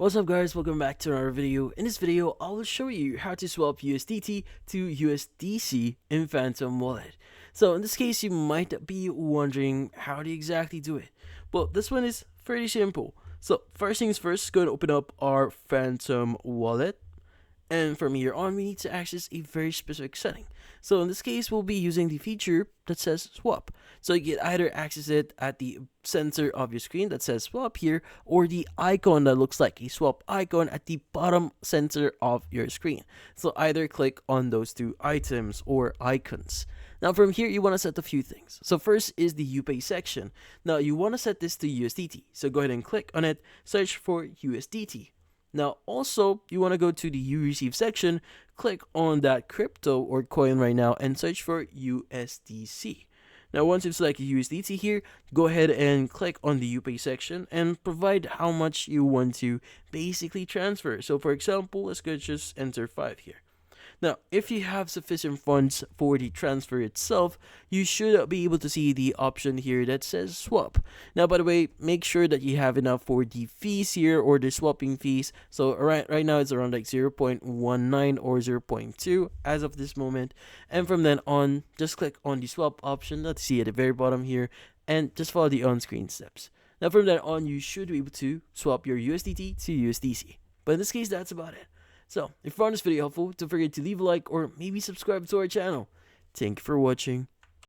What's up guys, welcome back to another video. In this video, I will show you how to swap USDT to USDC in Phantom Wallet. So in this case, you might be wondering how to exactly do it. Well, this one is pretty simple. So first things first, go and open up our Phantom Wallet. And from here on, we need to access a very specific setting. So in this case, we'll be using the feature that says swap. So you can either access it at the center of your screen that says swap here, or the icon that looks like a swap icon at the bottom center of your screen. So either click on those two items or icons. Now from here, you want to set a few things. So first is the UPay section. Now you want to set this to USDT. So go ahead and click on it, search for USDT. Now, also, you want to go to the You Receive section, click on that crypto or coin right now, and search for USDC. Now, once you've selected USDT here, go ahead and click on the UPay section and provide how much you want to basically transfer. So, for example, let's go just enter 5 here. Now, if you have sufficient funds for the transfer itself, you should be able to see the option here that says swap. Now, by the way, make sure that you have enough for the fees here or the swapping fees. So right now it's around like 0.19 or 0.2 as of this moment. And from then on, just click on the swap option that you see at the very bottom here and just follow the on-screen steps. Now, from then on, you should be able to swap your USDT to USDC. But in this case, that's about it. So, if you found this video helpful, don't forget to leave a like or maybe subscribe to our channel. Thank you for watching.